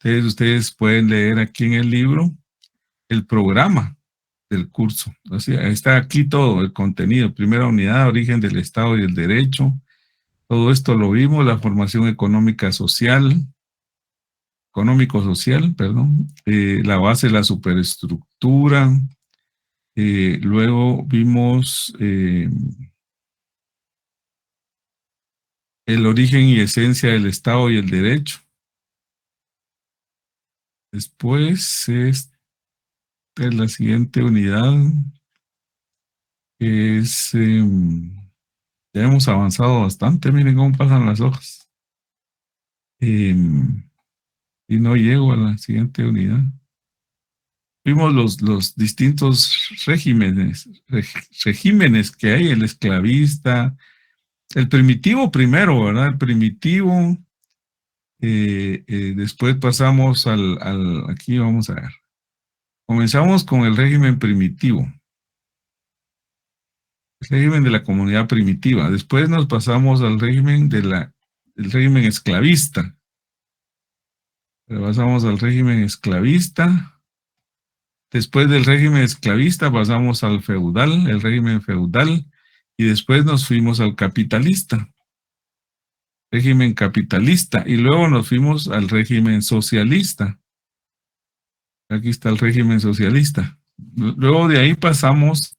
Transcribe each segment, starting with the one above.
Ustedes pueden leer aquí en el libro el programa del curso. O sea, está aquí todo el contenido. Primera unidad, origen del Estado y el derecho. Todo esto lo vimos, la formación económico-social, perdón, la base de la superestructura. Luego vimos el origen y esencia del Estado y el derecho. Después es la siguiente unidad, que es, ya hemos avanzado bastante, miren cómo pasan las hojas. Y no llego a la siguiente unidad. Vimos los distintos regímenes que hay, el esclavista, el primitivo primero, ¿verdad? El primitivo. Después pasamos aquí vamos a ver. Comenzamos con el régimen primitivo, el régimen de la comunidad primitiva. Después nos pasamos al régimen el régimen esclavista. Pasamos al régimen esclavista. Después del régimen esclavista pasamos al feudal, el régimen feudal, y después nos fuimos al capitalista, régimen capitalista, y luego nos fuimos al régimen socialista. Aquí está el régimen socialista. Luego de ahí pasamos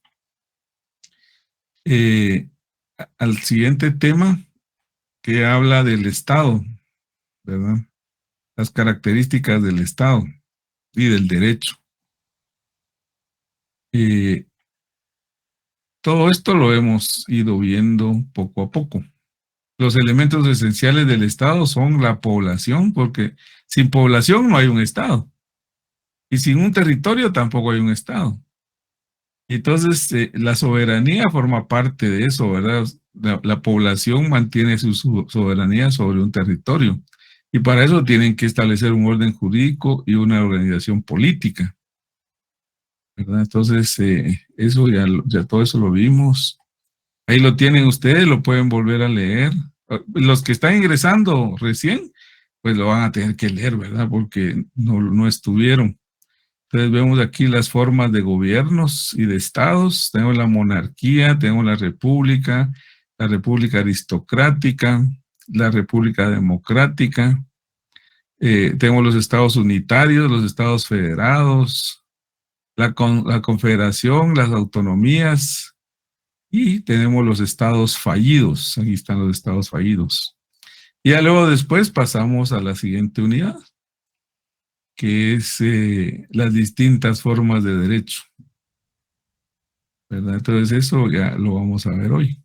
al siguiente tema que habla del Estado, ¿verdad? Las características del Estado y del derecho. Todo esto lo hemos ido viendo poco a poco. Los elementos esenciales del Estado son la población, porque sin población no hay un Estado. Y sin un territorio tampoco hay un Estado. Entonces, la soberanía forma parte de eso, ¿verdad? La población mantiene su soberanía sobre un territorio. Y para eso tienen que establecer un orden jurídico y una organización política, ¿verdad? Entonces, eso ya todo eso lo vimos. Ahí lo tienen ustedes, lo pueden volver a leer. Los que están ingresando recién, pues lo van a tener que leer, ¿verdad? Porque no estuvieron. Entonces vemos aquí las formas de gobiernos y de estados. Tenemos la monarquía, tenemos la república aristocrática, la república democrática. Tenemos los estados unitarios, los estados federados, la confederación, las autonomías, y tenemos los estados fallidos. Aquí están los estados fallidos. Y ya luego después pasamos a la siguiente unidad, que es las distintas formas de derecho, ¿verdad? Entonces eso ya lo vamos a ver hoy.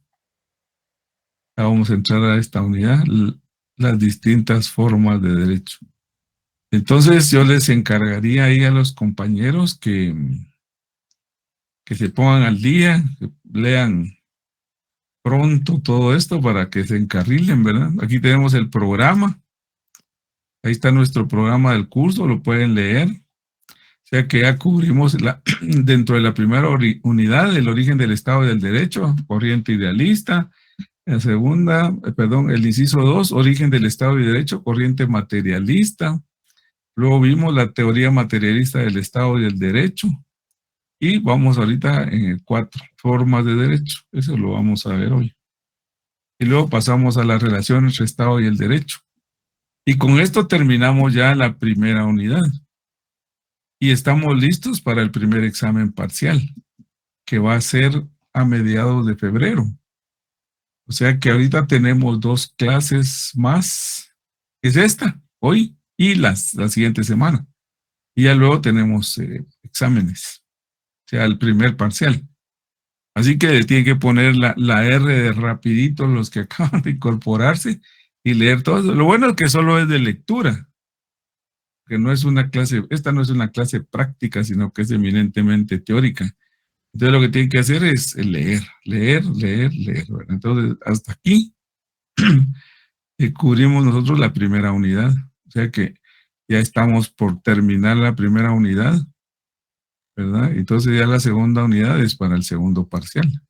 Ya vamos a entrar a esta unidad, las distintas formas de derecho. Entonces yo les encargaría ahí a los compañeros que se pongan al día, que lean pronto todo esto para que se encarrilen, ¿verdad? Aquí tenemos el programa. Ahí está nuestro programa del curso, lo pueden leer. O sea que ya cubrimos dentro de la primera unidad el origen del Estado y del Derecho, corriente idealista. La segunda, el inciso 2, origen del Estado y Derecho, corriente materialista. Luego vimos la teoría materialista del Estado y del Derecho. Y vamos ahorita en el 4, formas de derecho. Eso lo vamos a ver hoy. Y luego pasamos a la relación entre Estado y el Derecho. Y con esto terminamos ya la primera unidad. Y estamos listos para el primer examen parcial, que va a ser a mediados de febrero. O sea que ahorita tenemos 2 clases más, es esta, hoy y la siguiente semana. Y ya luego tenemos exámenes, o sea, el primer parcial. Así que tienen que poner la R de rapidito los que acaban de incorporarse y leer todo eso. Lo bueno es que solo es de lectura, que no es una clase, esta no es una clase práctica, sino que es eminentemente teórica. Entonces lo que tienen que hacer es leer. ¿Verdad? Entonces, hasta aquí cubrimos nosotros la primera unidad. O sea que ya estamos por terminar la primera unidad, ¿verdad? Entonces ya la segunda unidad es para el segundo parcial.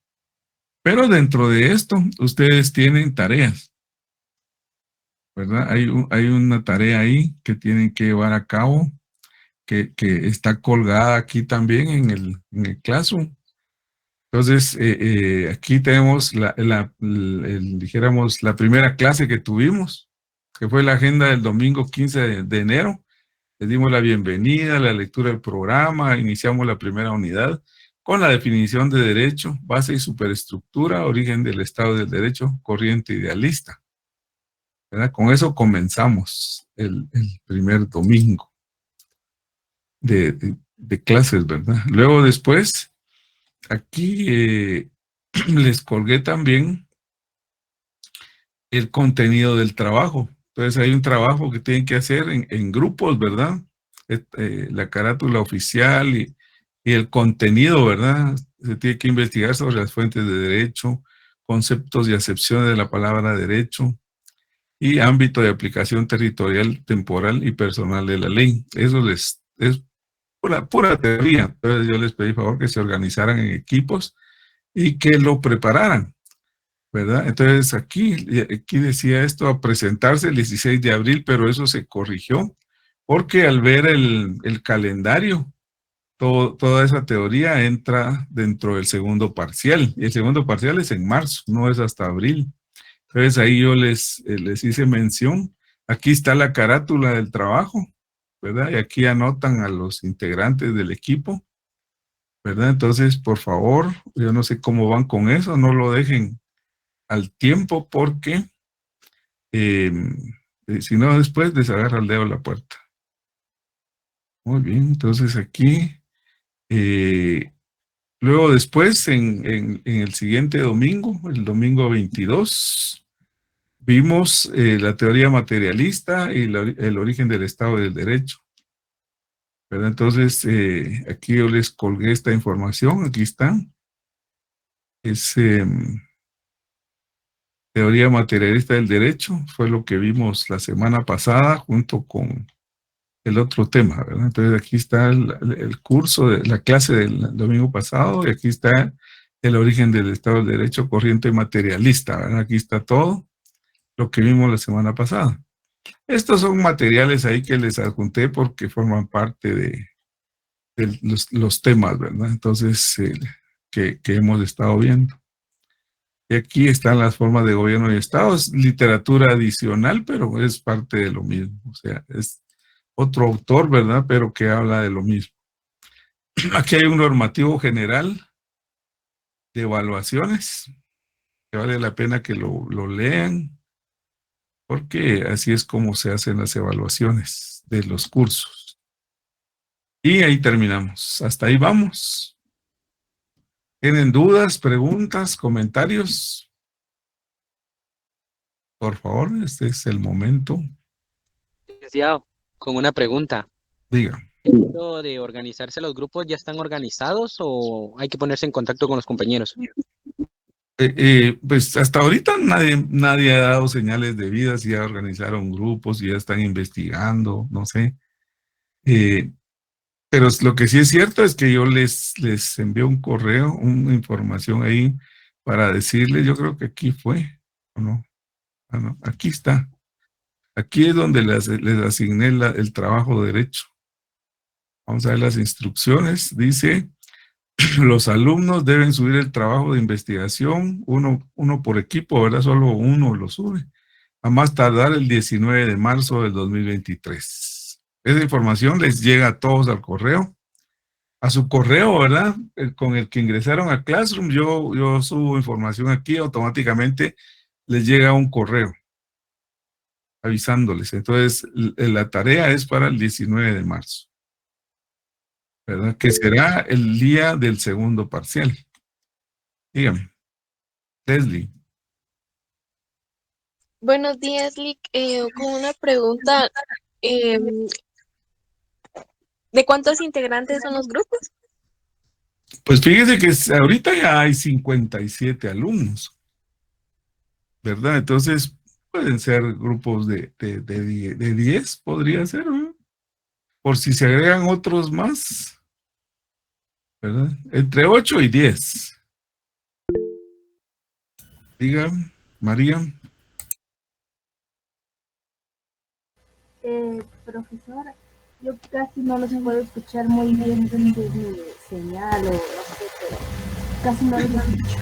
Pero dentro de esto, ustedes tienen tareas. ¿verdad? Hay una tarea ahí que tienen que llevar a cabo, que está colgada aquí también en el Classroom. Entonces, aquí tenemos dijéramos, la primera clase que tuvimos, que fue la agenda del domingo 15 de enero. Les dimos la bienvenida, la lectura del programa, iniciamos la primera unidad con la definición de derecho, base y superestructura, origen del Estado del Derecho, corriente idealista. ¿Verdad? Con eso comenzamos el primer domingo de clases, ¿verdad? Luego después, aquí les colgué también el contenido del trabajo. Entonces hay un trabajo que tienen que hacer en grupos, ¿verdad? La carátula oficial y el contenido, ¿verdad? Se tiene que investigar sobre las fuentes de derecho, conceptos y acepciones de la palabra derecho y ámbito de aplicación territorial, temporal y personal de la ley. Eso es pura teoría. Entonces yo les pedí favor que se organizaran en equipos y que lo prepararan. ¿Verdad? Entonces aquí decía esto a presentarse el 16 de abril, pero eso se corrigió, porque al ver el calendario, toda esa teoría entra dentro del segundo parcial, y el segundo parcial es en marzo, no es hasta abril. Entonces ahí yo les hice mención, aquí está la carátula del trabajo, ¿verdad? Y aquí anotan a los integrantes del equipo, ¿verdad? Entonces, por favor, yo no sé cómo van con eso, no lo dejen al tiempo porque eh, si no después les agarra el dedo a la puerta. Muy bien, entonces aquí, eh, luego después en el siguiente domingo, el domingo 22, vimos la teoría materialista y el origen del Estado del Derecho. ¿Verdad? Entonces, aquí yo les colgué esta información, aquí está. Es teoría materialista del derecho, fue lo que vimos la semana pasada junto con el otro tema, ¿verdad? Entonces aquí está el curso de la clase del domingo pasado y aquí está el origen del Estado del Derecho corriente materialista, ¿verdad? Aquí está todo lo que vimos la semana pasada. Estos son materiales ahí que les adjunté porque forman parte de los temas, ¿verdad? Entonces, que hemos estado viendo. Y aquí están las formas de gobierno y Estado. Es literatura adicional, pero es parte de lo mismo. O sea, es otro autor, ¿verdad? Pero que habla de lo mismo. Aquí hay un normativo general de evaluaciones, que vale la pena que lo lean, porque así es como se hacen las evaluaciones de los cursos. Y ahí terminamos. Hasta ahí vamos. ¿Tienen dudas, preguntas, comentarios? Por favor, este es el momento. Licenciado, con una pregunta. Diga. ¿Esto de organizarse los grupos ya están organizados o hay que ponerse en contacto con los compañeros? Pues hasta ahorita nadie ha dado señales de vida, si ya organizaron grupos, si ya están investigando, no sé. Eh, pero lo que sí es cierto es que yo les envié un correo, una información ahí para decirles, yo creo que aquí fue, ¿o no? Ah, no, aquí está. Aquí es donde les asigné el trabajo derecho. Vamos a ver las instrucciones. Dice, los alumnos deben subir el trabajo de investigación, uno por equipo, ¿verdad? Solo uno lo sube, a más tardar el 19 de marzo del 2023. Esa información les llega a todos al correo, a su correo, ¿verdad? Con el que ingresaron a Classroom, yo subo información aquí, automáticamente les llega un correo avisándoles. Entonces, la tarea es para el 19 de marzo, ¿verdad? Que será el día del segundo parcial. Dígame, Leslie. Buenos días, Lick. Con una pregunta, em, ¿de cuántos integrantes son los grupos? Pues fíjese que ahorita ya hay 57 alumnos, ¿verdad? Entonces, pueden ser grupos de 10, podría ser, ¿verdad? Por si se agregan otros más, ¿verdad? Entre 8 y 10. Diga, María. Profesor, yo casi no los puedo escuchar muy bien desde mi señal o no sé, pero casi no los escucho.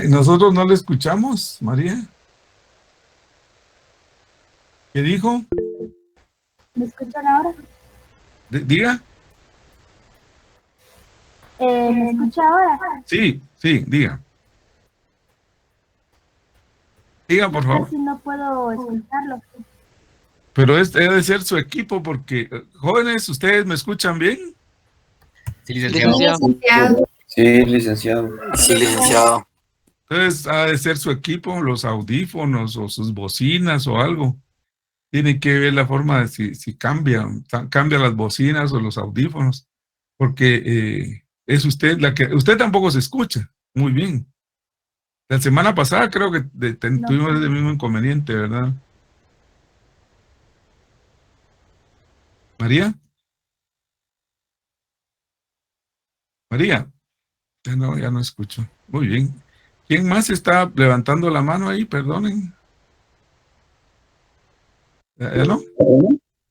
Nosotros no le escuchamos, María. ¿Qué dijo? ¿Me escuchan ahora? Diga. ¿Me escucha ahora? Sí, diga. Diga, por favor. Casi no puedo escucharlo. Pero debe ser su equipo porque, jóvenes, ¿ustedes me escuchan bien? Sí, licenciado. Sí, licenciado. Sí, licenciado. Entonces ha de ser su equipo, los audífonos o sus bocinas o algo. Tiene que ver la forma de si cambia las bocinas o los audífonos, porque es usted usted tampoco se escucha muy bien. La semana pasada creo que tuvimos ese mismo inconveniente, ¿verdad? María. María. Ya no escucho. Muy bien. ¿Quién más está levantando la mano ahí? Perdonen. ¿Ya no?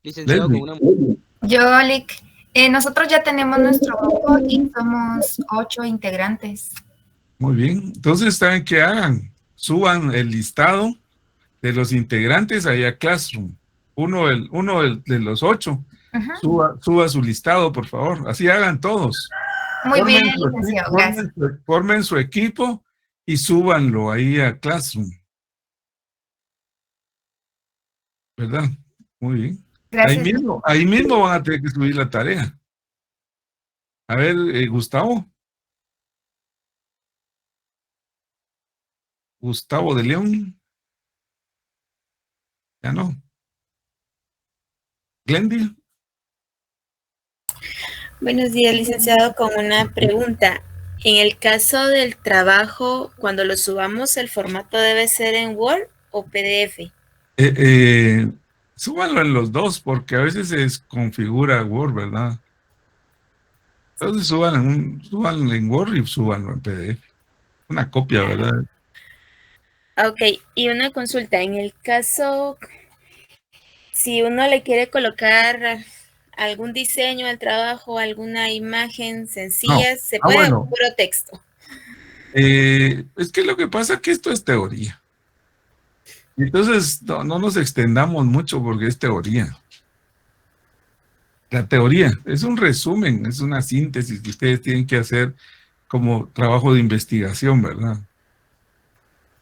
Licenciado, Leslie. con una... Yo, Lick, nosotros ya tenemos nuestro grupo y somos 8 integrantes. Muy bien. Entonces, ¿saben qué hagan? Suban el listado de los integrantes ahí a Classroom. Uno de los 8. Suba su listado, por favor. Así hagan todos. Muy bien, licenciado. Gracias. Formen su equipo y súbanlo ahí a Classroom. ¿Verdad? Muy bien. Gracias. Ahí mismo van a tener que subir la tarea. A ver, Gustavo. Gustavo de León. Ya no. Glendy. Buenos días, licenciado, con una pregunta. En el caso del trabajo, cuando lo subamos, ¿el formato debe ser en Word o PDF? Súbanlo en los dos, porque a veces se desconfigura Word, ¿verdad? Entonces súbanlo en Word y súbanlo en PDF. Una copia, ¿verdad? Ok, y una consulta. En el caso, si uno le quiere colocar algún diseño al trabajo, alguna imagen sencilla, ¿se puede bueno. puro texto? Es que lo que pasa es que esto es teoría. Entonces, no nos extendamos mucho porque es teoría. La teoría es un resumen, es una síntesis que ustedes tienen que hacer como trabajo de investigación, ¿verdad?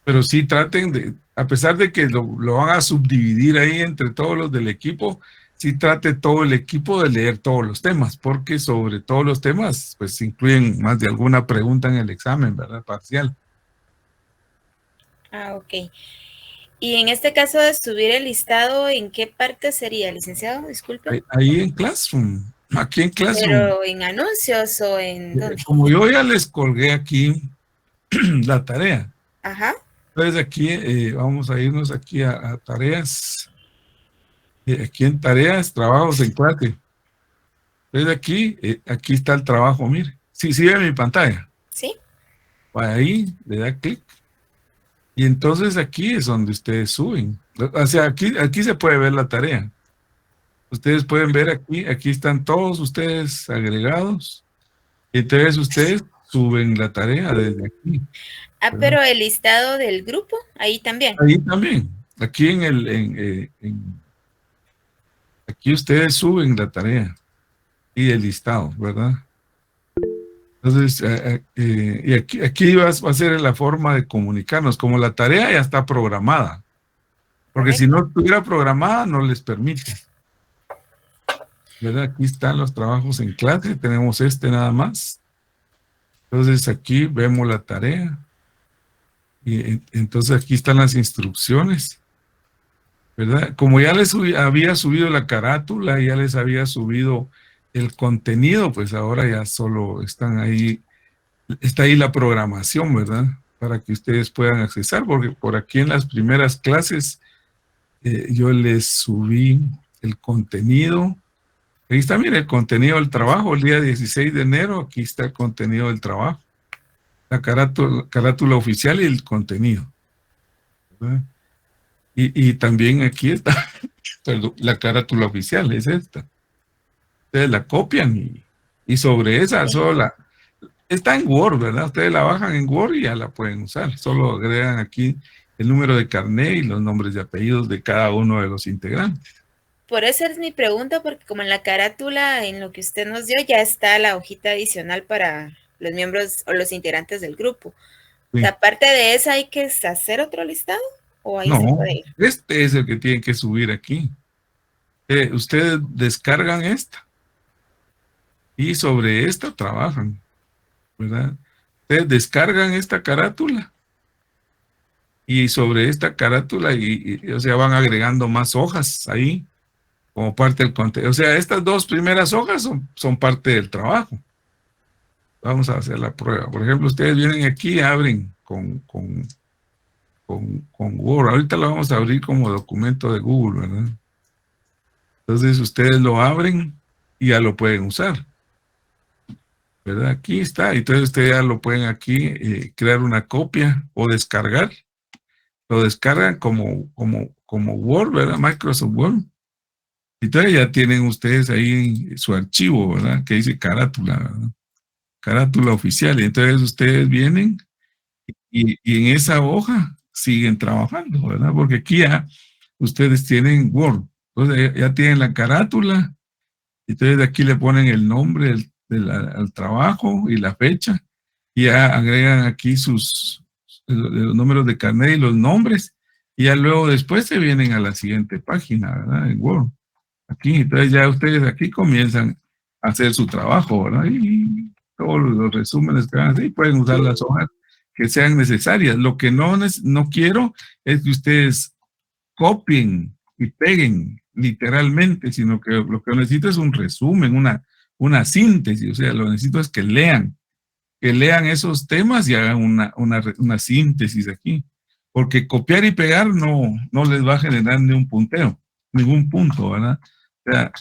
Pero sí traten de, a pesar de que lo van a subdividir ahí entre todos los del equipo, sí trate todo el equipo de leer todos los temas, porque sobre todos los temas, pues incluyen más de alguna pregunta en el examen, ¿verdad? Parcial. Ah, ok. Y en este caso de subir el listado, ¿en qué parte sería, licenciado? Disculpe. Ahí en Classroom, aquí en Classroom. ¿Pero en anuncios o en dónde? Como yo ya les colgué aquí la tarea. Ajá. Entonces aquí vamos a irnos aquí a tareas. Aquí en tareas, trabajos en clase. Entonces aquí está el trabajo, mire. Sí, ve mi pantalla. Sí. Ahí le da clic. Y entonces aquí es donde ustedes suben. O sea, aquí se puede ver la tarea. Ustedes pueden ver aquí están todos ustedes agregados. Entonces ustedes suben la tarea desde aquí. Ah, pero el listado del grupo, ahí también. Ahí también. Aquí aquí ustedes suben la tarea y el listado, ¿verdad? Entonces, y aquí va a ser la forma de comunicarnos, como la tarea ya está programada. Porque si no estuviera programada, no les permite. ¿Verdad? Aquí están los trabajos en clase, tenemos nada más. Entonces aquí vemos la tarea. Y entonces aquí están las instrucciones. ¿Verdad? Como ya les había subido la carátula, ya les había subido el contenido, pues ahora ya solo están ahí, está ahí la programación, ¿verdad? Para que ustedes puedan accesar, porque por aquí en las primeras clases yo les subí el contenido. Ahí está, mire, el contenido del trabajo, el día 16 de enero, aquí está el contenido del trabajo. La carátula oficial y el contenido. ¿Verdad? Y también aquí está, perdón, la carátula oficial es esta. Ustedes la copian y sobre esa sola, está en Word, ¿verdad? Ustedes la bajan en Word y ya la pueden usar. Solo agregan aquí el número de carnet y los nombres y apellidos de cada uno de los integrantes. Por eso es mi pregunta, porque como en la carátula, en lo que usted nos dio, ya está la hojita adicional para los miembros o los integrantes del grupo. Sí. Aparte de esa, ¿hay que hacer otro listado? ¿O ahí se No, puede ir? este es el que tienen que subir aquí. Ustedes descargan esta y sobre esta trabajan, ¿verdad? Ustedes descargan esta carátula y sobre esta carátula o sea, van agregando más hojas ahí como parte del contenido. O sea, estas dos primeras hojas son parte del trabajo. Vamos a hacer la prueba. Por ejemplo, ustedes vienen aquí y abren con Word. Ahorita lo vamos a abrir como documento de Google, ¿verdad? Entonces ustedes lo abren y ya lo pueden usar, ¿verdad? Aquí está. Entonces ustedes ya lo pueden aquí crear una copia o descargar. Lo descargan como Word, ¿verdad? Microsoft Word. Entonces ya tienen ustedes ahí su archivo, ¿verdad? Que dice carátula, ¿verdad? Carátula oficial. Y entonces ustedes vienen y en esa hoja siguen trabajando, ¿verdad? Porque aquí ya ustedes tienen Word. Entonces ya tienen la carátula. Entonces de aquí le ponen el nombre al trabajo y la fecha. Y ya agregan aquí los números de carnet y los nombres. Y ya luego después se vienen a la siguiente página, ¿verdad? En Word. Aquí, entonces ya ustedes aquí comienzan a hacer su trabajo, ¿verdad? Y todos los resúmenes que van a hacer, pueden usar las hojas que sean necesarias. Lo que no quiero es que ustedes copien y peguen literalmente, sino que lo que necesito es un resumen, una síntesis. O sea, lo que necesito es que lean esos temas y hagan una síntesis aquí. Porque copiar y pegar no les va a generar ni un punteo, ningún punto, ¿verdad? O sea,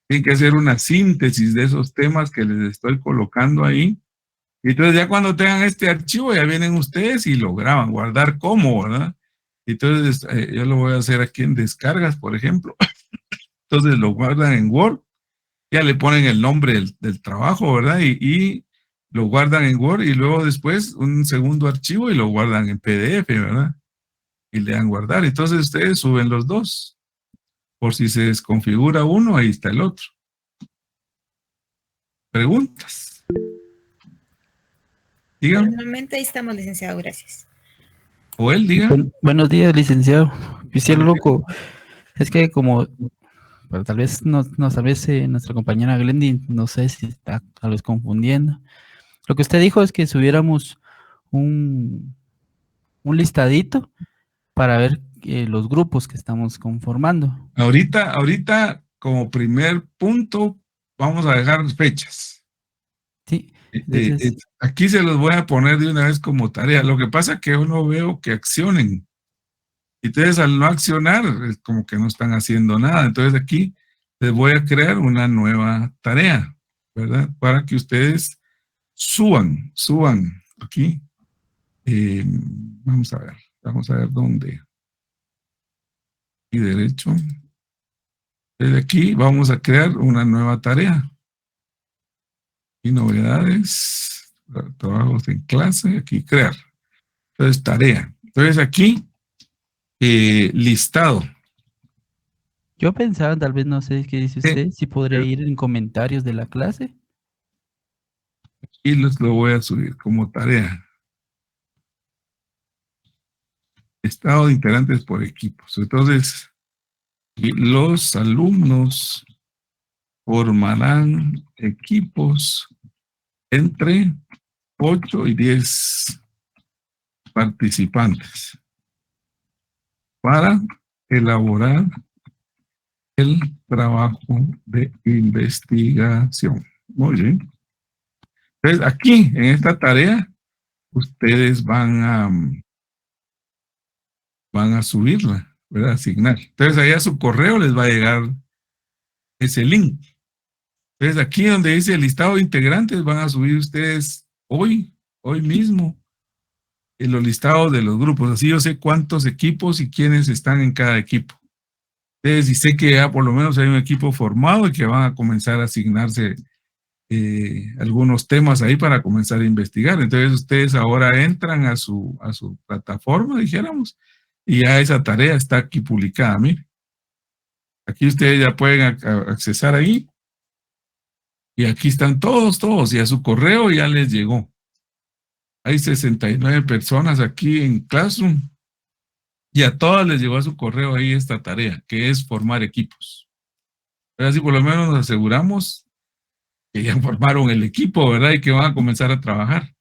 tienen que hacer una síntesis de esos temas que les estoy colocando ahí. Y entonces ya cuando tengan este archivo, ya vienen ustedes y lo graban, guardar como, ¿verdad? Entonces yo lo voy a hacer aquí en descargas, por ejemplo. Entonces lo guardan en Word, ya le ponen el nombre del trabajo, ¿verdad? Y lo guardan en Word y luego después un segundo archivo y lo guardan en PDF, ¿verdad? Y le dan guardar. Entonces ustedes suben los dos. Por si se desconfigura uno, ahí está el otro. ¿Preguntas? Dígame. Normalmente ahí estamos, licenciado, gracias. O él, diga. Buenos días, licenciado. Quisiera loco. Es que como, pero tal vez nuestra compañera Glendy, no sé si está tal vez confundiendo. Lo que usted dijo es que subiéramos un listadito para ver los grupos que estamos conformando. Ahorita, como primer punto, vamos a dejar fechas. Sí. Entonces, Aquí se los voy a poner de una vez como tarea. Lo que pasa es que yo no veo que accionen. Y entonces al no accionar, es como que no están haciendo nada. Entonces aquí les voy a crear una nueva tarea, ¿verdad? Para que ustedes suban aquí. Vamos a ver dónde. Y derecho. Desde aquí vamos a crear una nueva tarea. Y novedades, trabajos en clase, aquí crear. Entonces tarea. Entonces aquí, listado. yo pensaba, tal vez, no sé qué dice usted, si podría ir en comentarios de la clase. Y lo voy a subir como tarea. Estado de integrantes por equipos. Entonces, los alumnos formarán equipos entre 8 y 10 participantes para elaborar el trabajo de investigación. Muy bien. Entonces, aquí, en esta tarea, ustedes van a subirla, ¿verdad? Asignar. Entonces, ahí a su correo les va a llegar ese link. Entonces, aquí donde dice el listado de integrantes, van a subir ustedes hoy mismo, los listados de los grupos, así yo sé cuántos equipos y quiénes están en cada equipo. Entonces, y sé que ya por lo menos hay un equipo formado y que van a comenzar a asignarse algunos temas ahí para comenzar a investigar. Entonces ustedes ahora entran a su plataforma, dijéramos, y ya esa tarea está aquí publicada. Miren, aquí ustedes ya pueden accesar ahí, y aquí están todos, y a su correo ya les llegó. Hay 69 personas aquí en Classroom, y a todas les llegó a su correo ahí esta tarea, que es formar equipos. Pero así por lo menos nos aseguramos que ya formaron el equipo, ¿verdad? Y que van a comenzar a trabajar.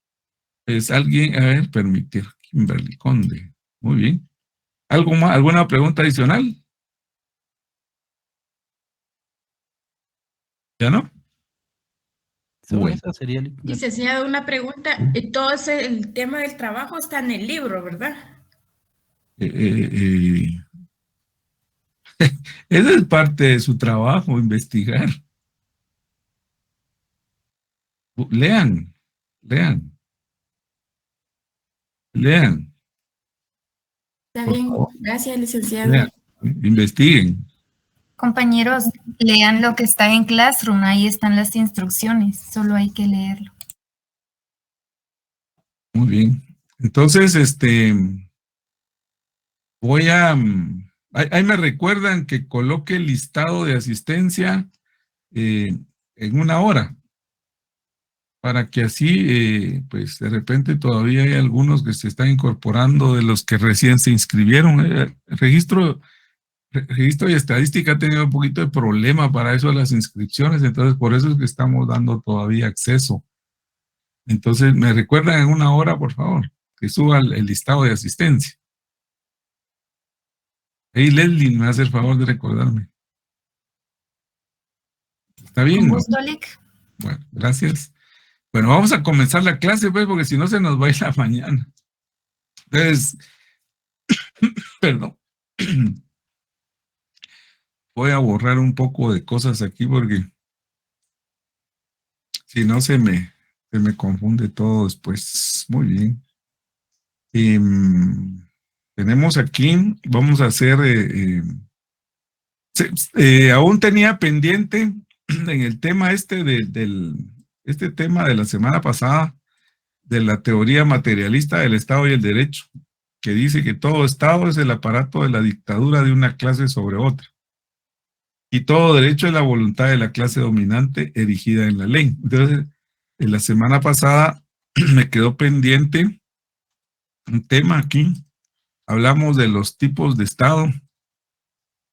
Es alguien, a ver, permitir, Kimberly Conde. Muy bien. ¿Algo más? ¿Alguna pregunta adicional? ¿Ya no? Bueno. Esa sería Licenciado, una pregunta. Todo el tema del trabajo está en el libro, ¿verdad? Esa es parte de su trabajo, investigar. Lean. Está bien, gracias, licenciado. Lean. Investiguen. Compañeros, lean lo que está en Classroom, ahí están las instrucciones, solo hay que leerlo. Muy bien. Entonces, voy a... ahí me recuerdan que coloque el listado de asistencia en 1 hora, para que así, pues de repente todavía hay algunos que se están incorporando de los que recién se inscribieron. Registro y estadística ha tenido un poquito de problema para eso de las inscripciones, entonces por eso es que estamos dando todavía acceso. Entonces, me recuerdan en 1 hora, por favor, que suba el listado de asistencia. Hey, Leslie, me hace el favor de recordarme. ¿Está bien? Con gusto, Lic. Bueno, gracias. Bueno, vamos a comenzar la clase, pues, porque si no se nos va a ir la mañana. Entonces, perdón. Voy a borrar un poco de cosas aquí porque si no se me confunde todo después. Muy bien. Tenemos aquí, vamos a hacer, aún tenía pendiente en el tema este tema de la semana pasada, de la teoría materialista del Estado y el derecho, que dice que todo Estado es el aparato de la dictadura de una clase sobre otra. Y todo derecho es la voluntad de la clase dominante erigida en la ley. Entonces, en la semana pasada me quedó pendiente un tema aquí. Hablamos de los tipos de Estado,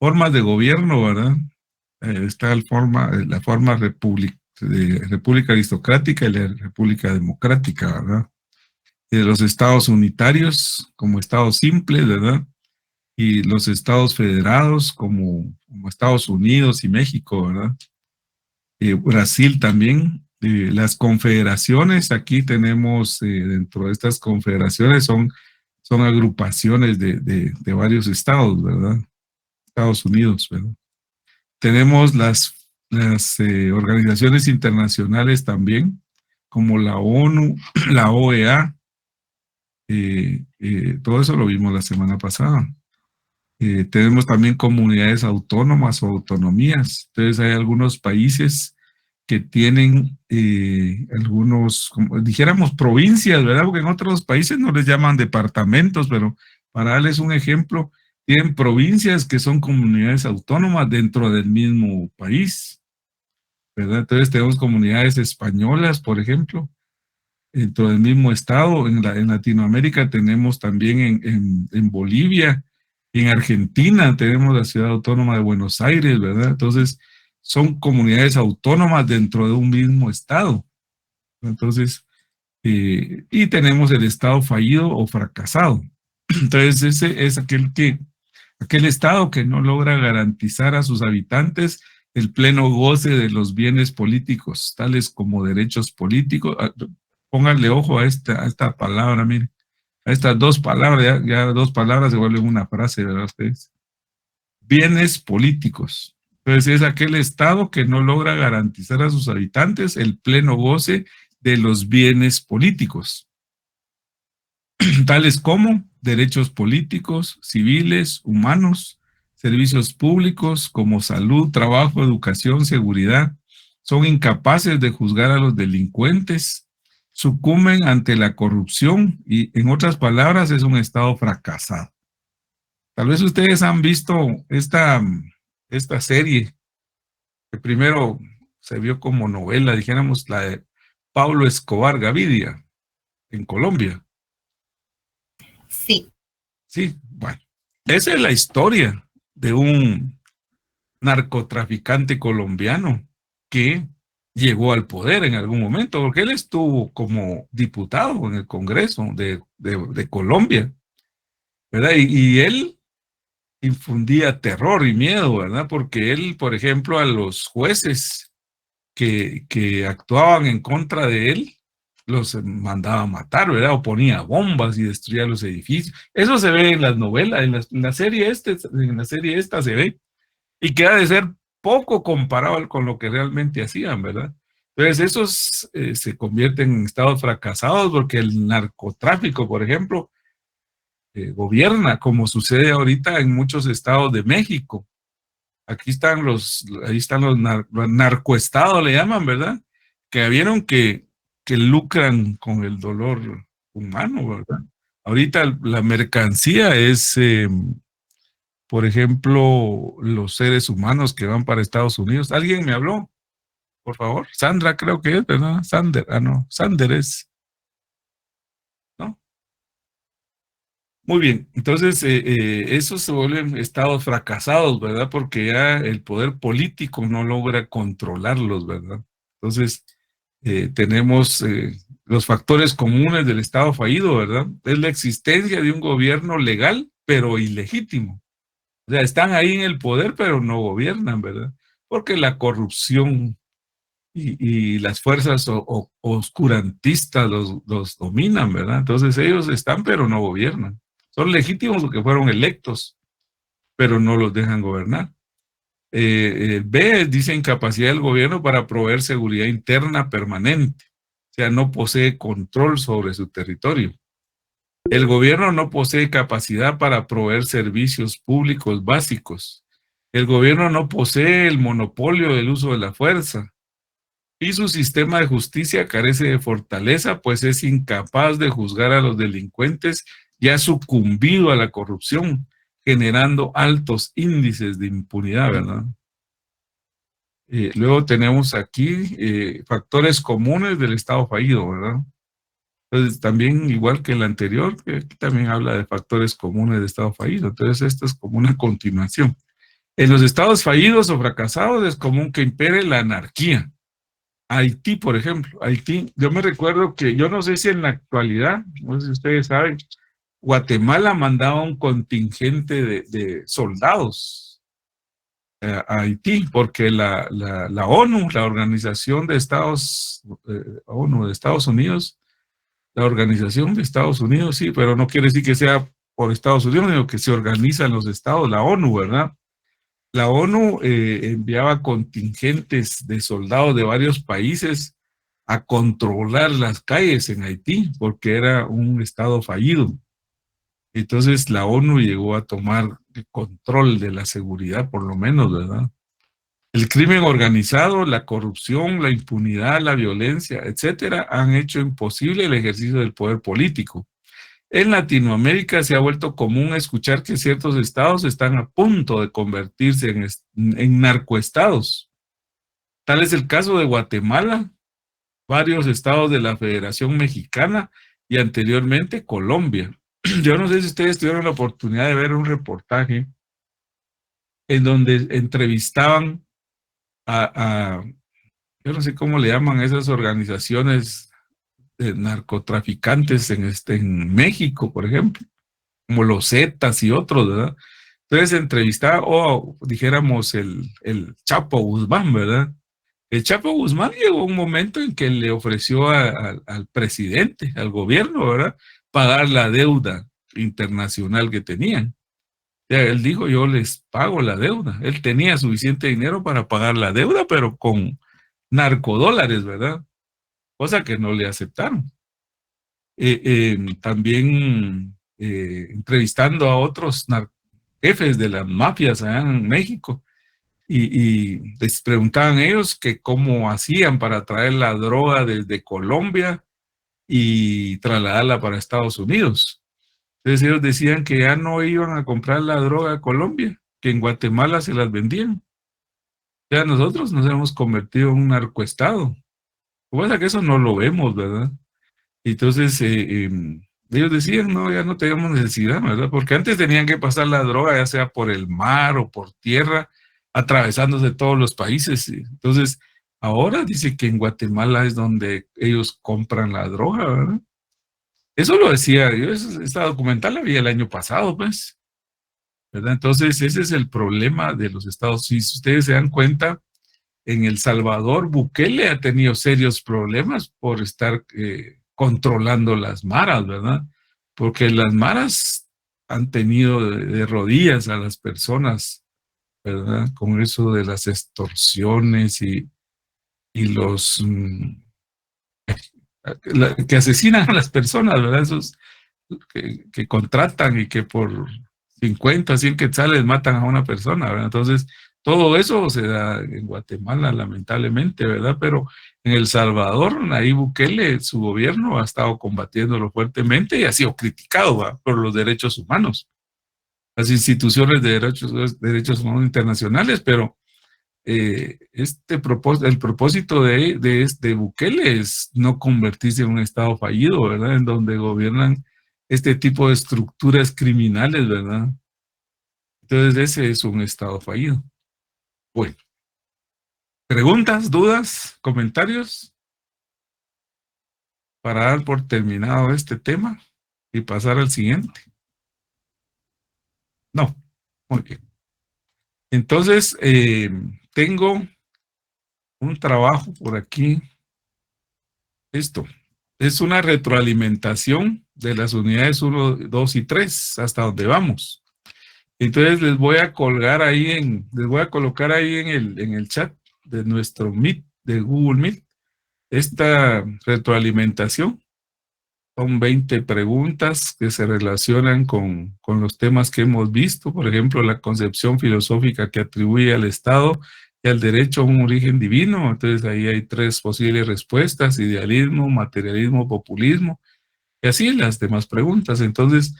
formas de gobierno, ¿verdad? Está la forma república aristocrática y la república democrática, ¿verdad? Y de los estados unitarios como estados simples, ¿verdad? Y los estados federados como Estados Unidos y México, ¿verdad? Brasil también. Las confederaciones, aquí tenemos dentro de estas confederaciones son agrupaciones de varios estados, ¿verdad? Estados Unidos, ¿verdad? Tenemos las organizaciones internacionales también, como la ONU, la OEA, todo eso lo vimos la semana pasada. Tenemos también comunidades autónomas o autonomías. Entonces hay algunos países que tienen algunos, como dijéramos, provincias, ¿verdad? Porque en otros países no les llaman departamentos, pero para darles un ejemplo, tienen provincias que son comunidades autónomas dentro del mismo país, ¿verdad? Entonces tenemos comunidades españolas, por ejemplo, dentro del mismo estado. En Latinoamérica tenemos también en Bolivia, en Argentina tenemos la ciudad autónoma de Buenos Aires, ¿verdad? Entonces son comunidades autónomas dentro de un mismo estado. Entonces, y tenemos el estado fallido o fracasado. Entonces ese es aquel estado que no logra garantizar a sus habitantes el pleno goce de los bienes políticos, tales como derechos políticos. Pónganle ojo a esta palabra, miren, a estas dos palabras, ya 2 palabras se vuelven una frase, ¿verdad ustedes? Bienes políticos. Entonces es aquel estado que no logra garantizar a sus habitantes el pleno goce de los bienes políticos. tales como derechos políticos, civiles, humanos, servicios públicos como salud, trabajo, educación, seguridad. Son incapaces de juzgar a los delincuentes, sucumben ante la corrupción y, en otras palabras, es un Estado fracasado. Tal vez ustedes han visto esta serie, que primero se vio como novela, dijéramos, la de Pablo Escobar Gaviria, en Colombia. Sí. Sí, bueno, esa es la historia de un narcotraficante colombiano que llegó al poder en algún momento, porque él estuvo como diputado en el Congreso de Colombia, ¿verdad? Y él infundía terror y miedo, ¿verdad? Porque él, por ejemplo, a los jueces que actuaban en contra de él, los mandaba a matar, ¿verdad? O ponía bombas y destruía los edificios. Eso se ve en las novelas, en la serie esta se ve, y queda de ser poco comparado con lo que realmente hacían, ¿verdad? Entonces esos se convierten en estados fracasados porque el narcotráfico, por ejemplo, gobierna, como sucede ahorita en muchos estados de México. Ahí están los narcoestados, le llaman, ¿verdad? Que vieron que lucran con el dolor humano, ¿verdad? Ahorita la mercancía es, por ejemplo, los seres humanos que van para Estados Unidos. ¿Alguien me habló? Por favor. Sandra creo que es, ¿verdad? Sander es. ¿No? Muy bien. Entonces, esos se vuelven estados fracasados, ¿verdad? Porque ya el poder político no logra controlarlos, ¿verdad? Entonces, tenemos los factores comunes del Estado fallido, ¿verdad? Es la existencia de un gobierno legal, pero ilegítimo. O sea, están ahí en el poder, pero no gobiernan, ¿verdad? Porque la corrupción y las fuerzas oscurantistas los dominan, ¿verdad? Entonces ellos están, pero no gobiernan. Son legítimos porque fueron electos, pero no los dejan gobernar. B dice incapacidad del gobierno para proveer seguridad interna permanente, o sea, no posee control sobre su territorio. El gobierno no posee capacidad para proveer servicios públicos básicos. El gobierno no posee el monopolio del uso de la fuerza. Y su sistema de justicia carece de fortaleza, pues es incapaz de juzgar a los delincuentes y ha sucumbido a la corrupción, generando altos índices de impunidad, ¿verdad? Luego tenemos aquí factores comunes del Estado fallido, ¿verdad? Entonces, también, igual que el anterior, que aquí también habla de factores comunes del Estado fallido. Entonces, esto es como una continuación. En los estados fallidos o fracasados es común que impere la anarquía. Haití, por ejemplo. Haití, yo me recuerdo que, yo no sé si en la actualidad, no sé si ustedes saben, Guatemala mandaba un contingente de soldados a Haití, porque la ONU, la Organización de Estados, ONU de Estados Unidos, la Organización de Estados Unidos, sí, pero no quiere decir que sea por Estados Unidos, sino que se organizan los estados, la ONU, ¿verdad? La ONU enviaba contingentes de soldados de varios países a controlar las calles en Haití, porque era un estado fallido. Entonces la ONU llegó a tomar el control de la seguridad, por lo menos, ¿verdad? El crimen organizado, la corrupción, la impunidad, la violencia, etcétera, han hecho imposible el ejercicio del poder político. En Latinoamérica se ha vuelto común escuchar que ciertos estados están a punto de convertirse en narcoestados. Tal es el caso de Guatemala, varios estados de la Federación Mexicana y anteriormente Colombia. Yo no sé si ustedes tuvieron la oportunidad de ver un reportaje en donde entrevistaban yo no sé cómo le llaman a esas organizaciones de narcotraficantes en México, por ejemplo, como los Zetas y otros, ¿verdad? Entonces entrevistaba, o dijéramos el Chapo Guzmán, ¿verdad? El Chapo Guzmán llegó un momento en que le ofreció al presidente, al gobierno, ¿verdad?, pagar la deuda internacional que tenían. Ya, él dijo, yo les pago la deuda. Él tenía suficiente dinero para pagar la deuda, pero con narcodólares, ¿verdad? Cosa que no le aceptaron. también entrevistando a otros jefes de las mafias allá en México y les preguntaban ellos que cómo hacían para traer la droga desde Colombia y trasladarla para Estados Unidos. Entonces ellos decían que ya no iban a comprar la droga a Colombia, que en Guatemala se las vendían. Ya nosotros nos hemos convertido en un narcoestado. Lo que pasa es que eso no lo vemos, ¿verdad? Entonces ellos decían, no, ya no tenemos necesidad, ¿verdad? Porque antes tenían que pasar la droga, ya sea por el mar o por tierra, atravesándose todos los países. Entonces, ahora dice que en Guatemala es donde ellos compran la droga, ¿verdad? Eso lo decía, yo esta documental la vi el año pasado, pues, ¿verdad? Entonces, ese es el problema de los estados. Si ustedes se dan cuenta, en El Salvador, Bukele ha tenido serios problemas por estar controlando las maras, ¿verdad? Porque las maras han tenido de rodillas a las personas, ¿verdad? Con eso de las extorsiones y los que asesinan a las personas, ¿verdad? Esos que contratan y que por 50, 100 quetzales matan a una persona, ¿verdad? Entonces, todo eso se da en Guatemala, lamentablemente, ¿verdad? Pero en El Salvador, Nayib Bukele, su gobierno ha estado combatiéndolo fuertemente y ha sido criticado, ¿verdad?, por los derechos humanos, las instituciones de derechos humanos internacionales, pero el propósito de Bukele es no convertirse en un estado fallido, ¿verdad? En donde gobiernan este tipo de estructuras criminales, ¿verdad? Entonces ese es un estado fallido. Bueno, preguntas, dudas, comentarios para dar por terminado este tema y pasar al siguiente. No, muy bien. Entonces, tengo un trabajo por aquí. Esto es una retroalimentación de las unidades 1, 2 y 3, hasta donde vamos. Entonces les voy a colocar ahí en el chat de nuestro Meet, de Google Meet, esta retroalimentación. Son 20 preguntas que se relacionan con los temas que hemos visto, por ejemplo, la concepción filosófica que atribuye al Estado y al derecho a un origen divino. Entonces ahí hay 3 posibles respuestas: idealismo, materialismo, populismo, y así las demás preguntas. Entonces,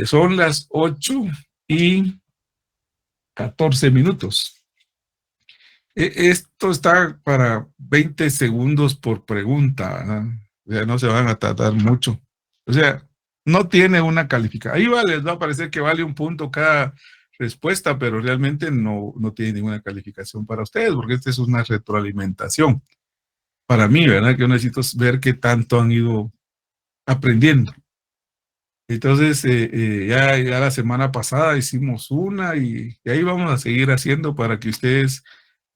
son las 8:14. Esto está para 20 segundos por pregunta, ¿verdad? O sea, no se van a tardar mucho. O sea, no tiene una calificación. Ahí les va a parecer que vale un punto cada respuesta, pero realmente no tiene ninguna calificación para ustedes, porque esta es una retroalimentación. Para mí, ¿verdad? Que yo necesito ver qué tanto han ido aprendiendo. Entonces, ya la semana pasada hicimos una y ahí vamos a seguir haciendo para que ustedes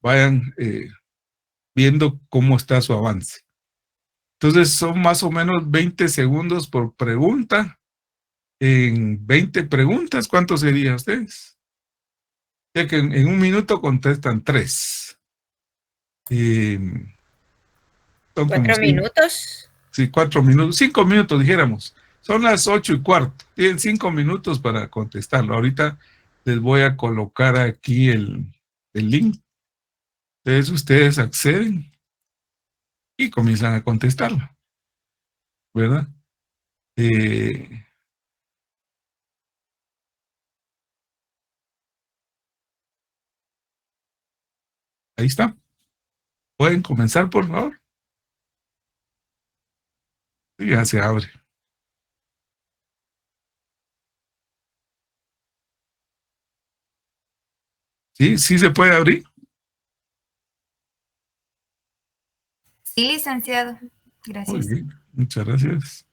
vayan viendo cómo está su avance. Entonces, son más o menos 20 segundos por pregunta. En 20 preguntas, ¿cuánto sería ustedes? O sea que en un minuto contestan 3. Son como 4 minutos. Sí, 4 minutos, 5 minutos dijéramos. Son las 8:15. Tienen 5 minutos para contestarlo. Ahorita les voy a colocar aquí el link. Entonces ustedes acceden y comienzan a contestarlo, ¿verdad? Ahí está. ¿Pueden comenzar, por favor? Sí, ya se abre. ¿Sí? ¿Sí se puede abrir? Sí, licenciado. Muy Gracias. bien, muchas gracias.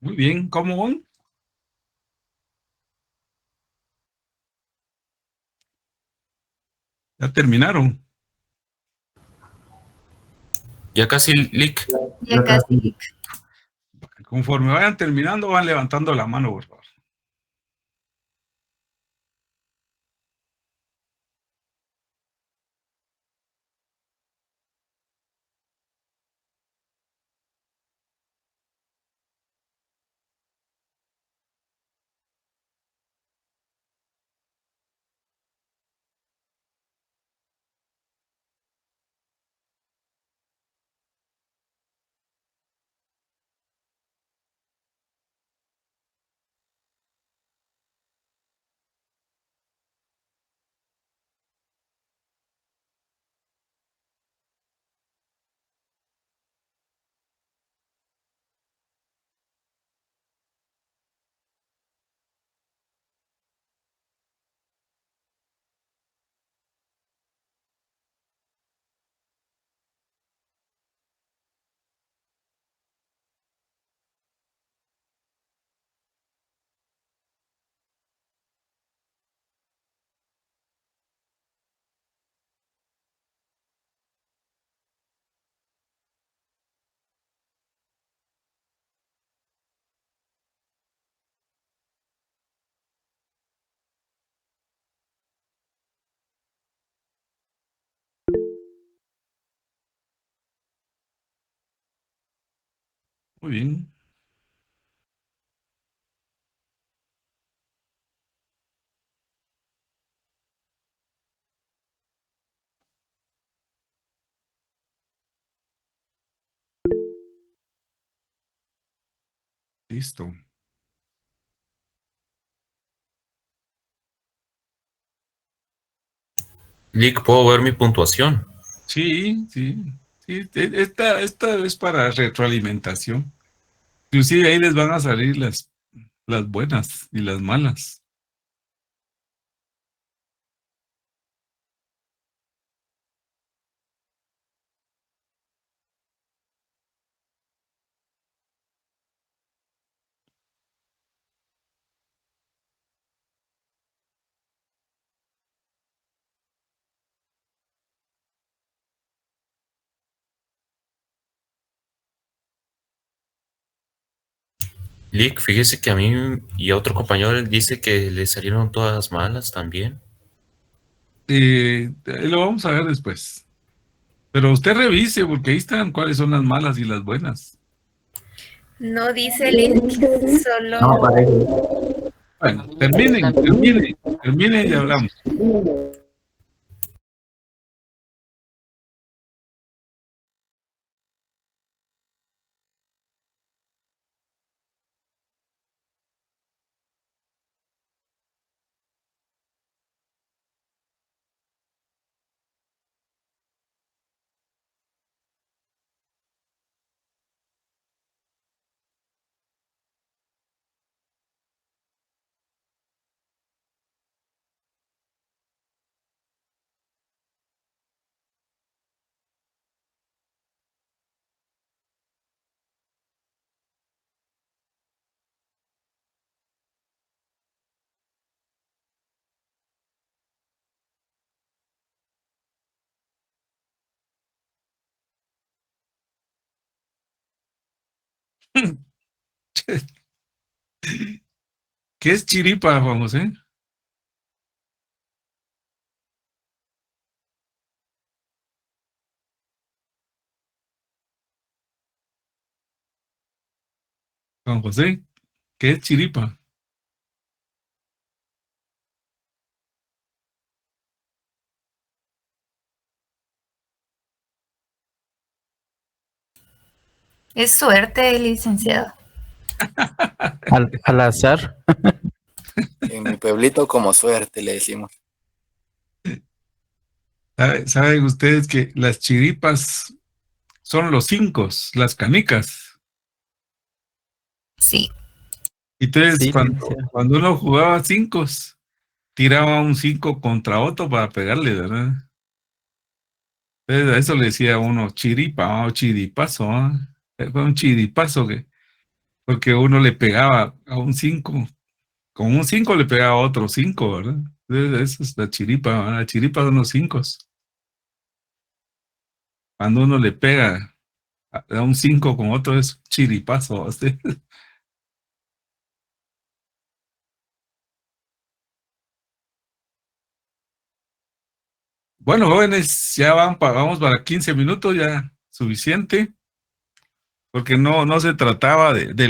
Muy bien, ¿cómo van? ¿Ya terminaron? Ya casi, Lick. Ya casi. Conforme vayan terminando, van levantando la mano, por favor. Muy bien. Listo. Lick, ¿puedo ver mi puntuación? Sí, sí. Sí, esta es para retroalimentación. Inclusive ahí les van a salir las buenas y las malas. Lick, fíjese que a mí y a otro compañero él dice que le salieron todas malas también. Lo vamos a ver después. Pero usted revise, porque ahí están cuáles son las malas y las buenas. No dice Lick, solo... No, parejo. Bueno, terminen y hablamos. ¿Qué es chiripa, Juan José? Juan José, ¿qué es chiripa? Es suerte, licenciado. Al azar. En mi pueblito como suerte le decimos. ¿Saben ustedes que las chiripas son los cinco, las canicas? Sí. Y entonces Sí, cuando uno jugaba cinco, tiraba un 5 contra otro para pegarle, ¿verdad? Entonces a eso le decía uno chiripa o chiripazo, ¿ah? Fue un chiripazo que porque uno le pegaba a un 5, con un 5 le pegaba a otro 5, ¿verdad? Esa es la chiripa, ¿verdad? La chiripa son los 5. Cuando uno le pega a un 5 con otro es chiripazo. ¿Sí? Bueno, jóvenes, ya vamos para 15 minutos, ya suficiente, porque no se trataba de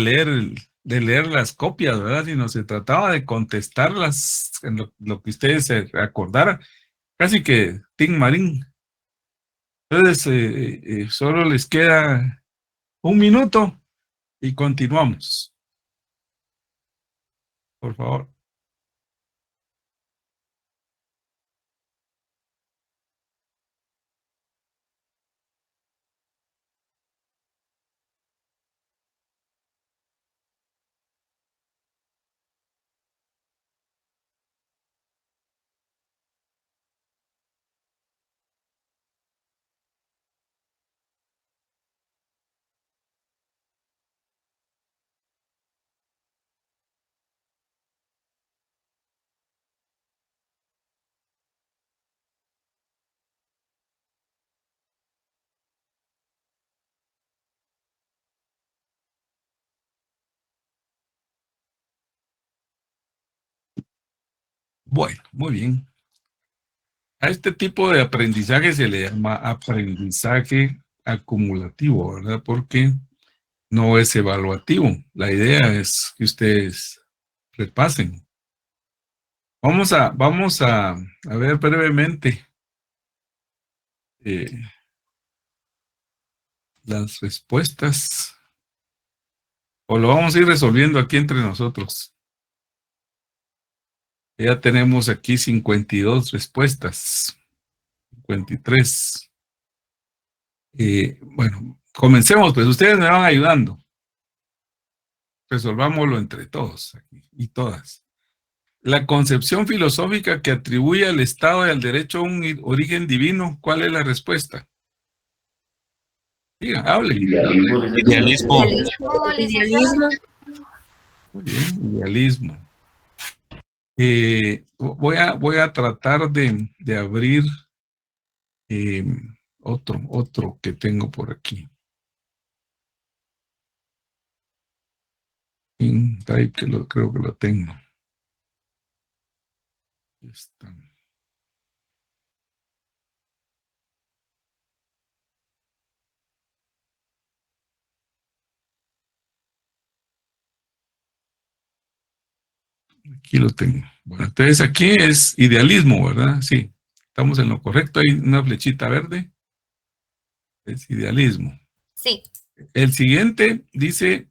leer las copias, ¿verdad? Sino se trataba de contestarlas en lo que ustedes se acordaran. Casi que Tim Marín. Entonces, solo les queda un minuto y continuamos. Por favor. Bueno, muy bien. A este tipo de aprendizaje se le llama aprendizaje acumulativo, ¿verdad? Porque no es evaluativo. La idea es que ustedes repasen. Vamos a ver brevemente las respuestas, o lo vamos a ir resolviendo aquí entre nosotros. Ya tenemos aquí 52 respuestas, 53. Bueno, comencemos, pues ustedes me van ayudando. Resolvámoslo entre todos aquí y todas. La concepción filosófica que atribuye al Estado y al derecho un origen divino, ¿cuál es la respuesta? Diga, hable. Idealismo. Idealismo. Muy bien, idealismo. Voy a tratar de abrir otro que tengo por aquí. En Drive, creo que lo tengo. Está. Aquí lo tengo. Bueno, entonces aquí es idealismo, ¿verdad? Sí, estamos en lo correcto. Hay una flechita verde. Es idealismo. Sí. El siguiente dice,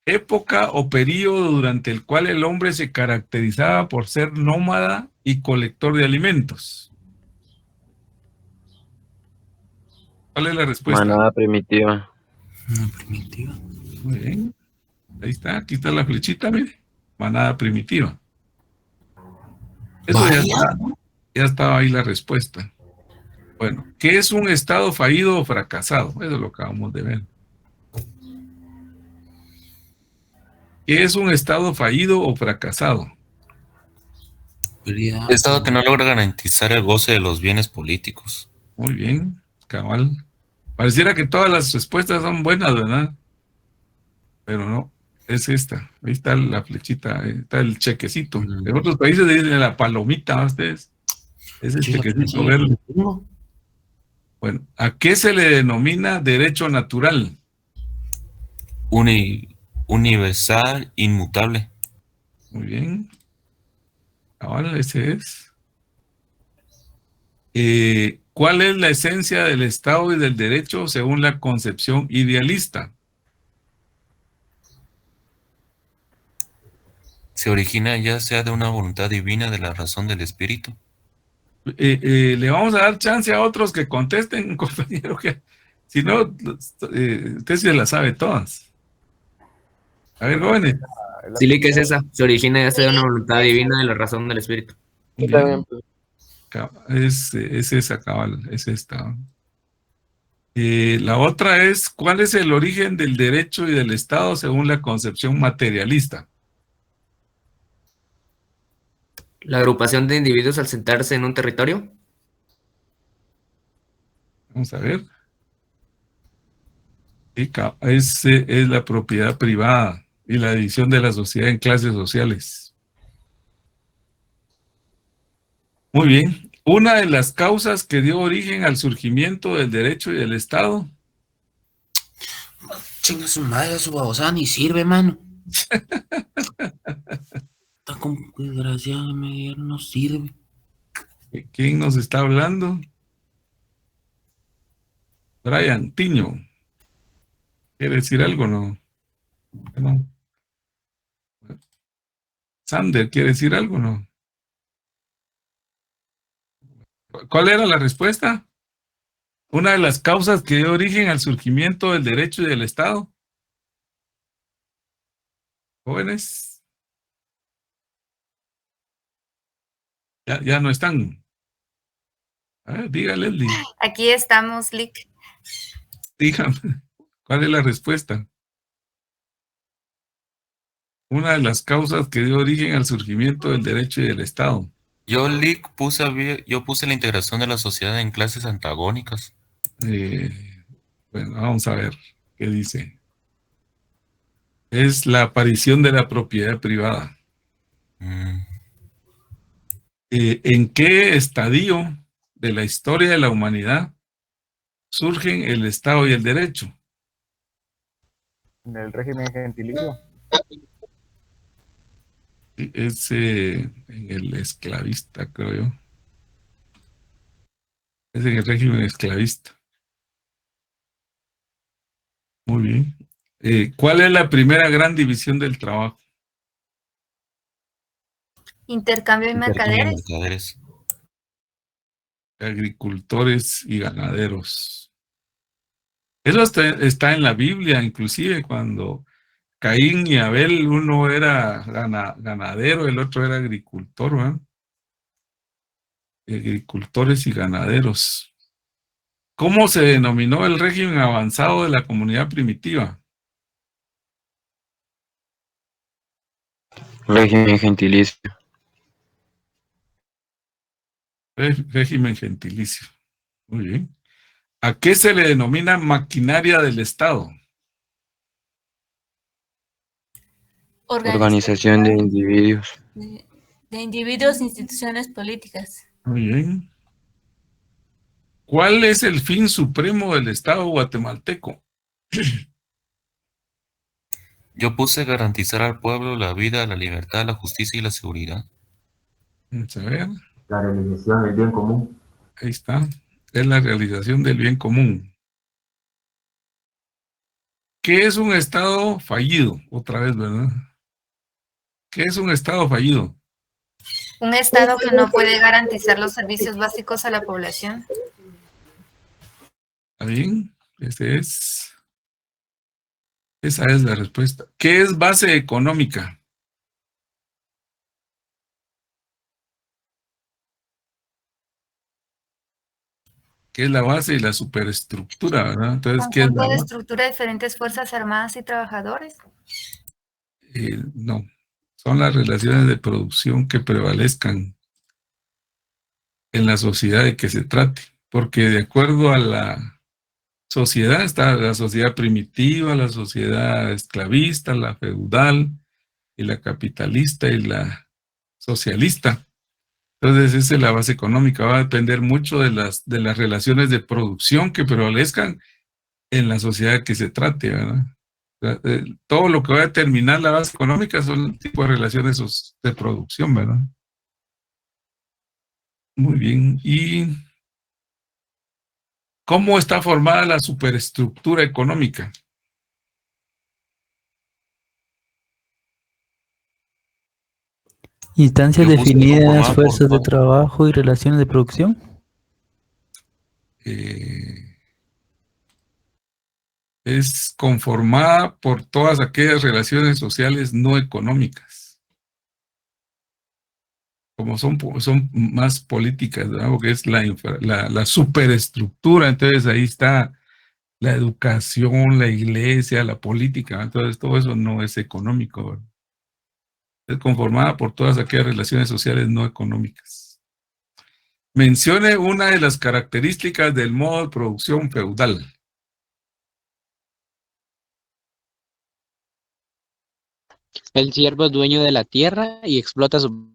época o periodo durante el cual el hombre se caracterizaba por ser nómada y colector de alimentos. ¿Cuál es la respuesta? Manada primitiva. Muy bien. Ahí está, aquí está la flechita, mire. Manada primitiva. Eso ya estaba ahí la respuesta. Bueno, ¿qué es un estado fallido o fracasado? Eso lo acabamos de ver. ¿Qué es un estado fallido o fracasado? Estado que no logra garantizar el goce de los bienes políticos. Muy bien, cabal. Pareciera que todas las respuestas son buenas, ¿verdad? Pero no, es esta. Ahí está la flechita, ahí está el chequecito. En otros países dicen la palomita, ¿a ustedes? Es el chequecito verde. Bueno, ¿a qué se le denomina derecho natural? Universal, inmutable. Muy bien. Ahora ese es. ¿Cuál es la esencia del Estado y del derecho según la concepción idealista? Se origina ya sea de una voluntad divina, de la razón del espíritu. Le vamos a dar chance a otros que contesten, compañero, que si no, usted se las sabe todas. A ver, jóvenes. Sí, que es esa. Se origina ya sea de una voluntad divina, de la razón del espíritu. Es esa, cabal, es esta. La otra es, ¿cuál es el origen del derecho y del Estado según la concepción materialista? La agrupación de individuos al sentarse en un territorio. Vamos a ver. Sí, es la propiedad privada y la división de la sociedad en clases sociales. Muy bien. Una de las causas que dio origen al surgimiento del derecho y del Estado. Chinga su madre, su babosada ni sirve, mano. Está como desgraciado, no sirve. ¿Quién nos está hablando? Brian Tiño. ¿Quiere decir algo o no? No. Sander, ¿quiere decir algo o no? ¿Cuál era la respuesta? Una de las causas que dio origen al surgimiento del derecho y del Estado. Jóvenes. Ya no están. A ver, dígale, Leslie. Aquí estamos, Lick. Dígame, ¿cuál es la respuesta? Una de las causas que dio origen al surgimiento del derecho y del Estado. Yo puse la integración de la sociedad en clases antagónicas. Bueno, vamos a ver qué dice. Es la aparición de la propiedad privada. ¿En qué estadio de la historia de la humanidad surgen el Estado y el derecho? En el régimen gentilicio. Es en el esclavista, creo yo. Es en el régimen esclavista. Muy bien. ¿Cuál es la primera gran división del trabajo? Intercambio de mercaderes. Agricultores y ganaderos. Eso está en la Biblia, inclusive cuando Caín y Abel, uno era ganadero, el otro era agricultor, ¿verdad? Agricultores y ganaderos. ¿Cómo se denominó el régimen avanzado de la comunidad primitiva? Régimen gentilicio. Régimen gentilicio. Muy bien. ¿A qué se le denomina maquinaria del Estado? Organización de individuos. De individuos e instituciones políticas. Muy bien. ¿Cuál es el fin supremo del Estado guatemalteco? Yo puse garantizar al pueblo la vida, la libertad, la justicia y la seguridad. Vamos a ver. La realización del bien común. Ahí está. Es la realización del bien común. ¿Qué es un Estado fallido? Otra vez, ¿verdad? ¿Qué es un Estado fallido? Un Estado que no puede garantizar los servicios básicos a la población. ¿Está bien? Esa es la respuesta. ¿Qué es base económica? ¿Qué es la base y la superestructura, verdad? Entonces, ¿qué es Conjunto la de base? estructura de diferentes fuerzas armadas y trabajadores. No, son las relaciones de producción que prevalezcan en la sociedad de que se trate, porque de acuerdo a la sociedad está la sociedad primitiva, la sociedad esclavista, la feudal, y la capitalista y la socialista. Entonces esa es la base económica, va a depender mucho de las relaciones de producción que prevalezcan en la sociedad que se trate, ¿verdad? Todo lo que va a determinar la base económica son el tipo de relaciones de producción, ¿verdad? Muy bien. ¿Y cómo está formada la superestructura económica? Instancias Yo puse definidas, conformada por fuerzas de todo. trabajo y relaciones de producción. Es conformada por todas aquellas relaciones sociales no económicas. Como son más políticas, ¿verdad? Porque es la superestructura, entonces ahí está la educación, la iglesia, la política, entonces todo eso no es económico, ¿verdad? Es conformada por todas aquellas relaciones sociales no económicas. Mencione una de las características del modo de producción feudal. El siervo es dueño de la tierra y explota su...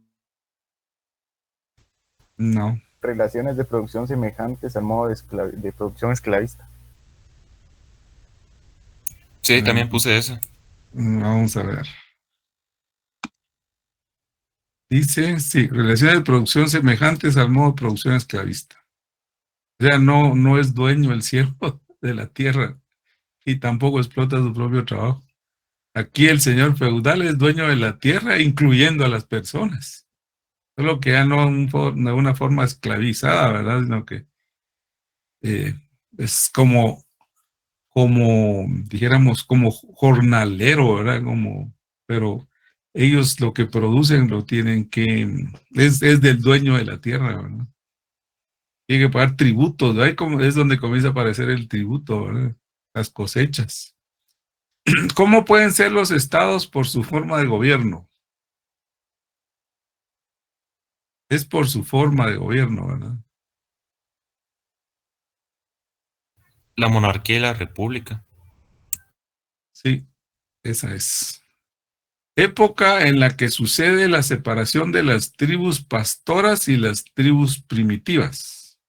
No. Relaciones de producción semejantes al modo de producción esclavista. Sí, también puse eso. Vamos a ver. Dice, sí, relaciones de producción semejantes al modo de producción esclavista. O sea, no es dueño el siervo de la tierra y tampoco explota su propio trabajo. Aquí el señor feudal es dueño de la tierra, incluyendo a las personas. Solo que ya no de una forma esclavizada, ¿verdad? Sino que es como dijéramos, como jornalero, ¿verdad? Pero ellos lo que producen lo tienen que, es del dueño de la tierra, ¿verdad? Tiene que pagar tributos, ahí es donde comienza a aparecer el tributo, ¿verdad? Las cosechas. ¿Cómo pueden ser los estados por su forma de gobierno? Es por su forma de gobierno, ¿verdad? La monarquía y la república. Sí, esa es. Época en la que sucede la separación de las tribus pastoras y las tribus primitivas.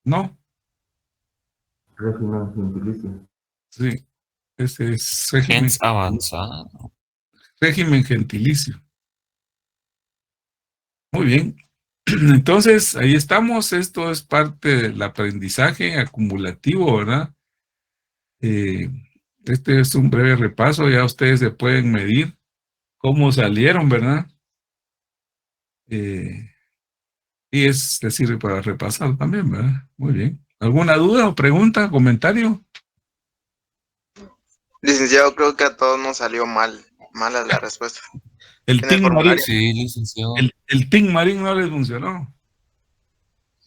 ¿No? Régimen gentilicio. Sí, ese es régimen. Gens avanzada. Régimen gentilicio. Muy bien. Entonces, ahí estamos. Esto es parte del aprendizaje acumulativo, ¿verdad? Este es un breve repaso. Ya ustedes se pueden medir cómo salieron, ¿verdad? Y les sirve para repasar también, ¿verdad? Muy bien. ¿Alguna duda o pregunta, comentario? Licenciado, creo que a todos nos salió mala la respuesta. El En el Team Marín, formulario. Sí, licenciado. el Team Marín no les funcionó.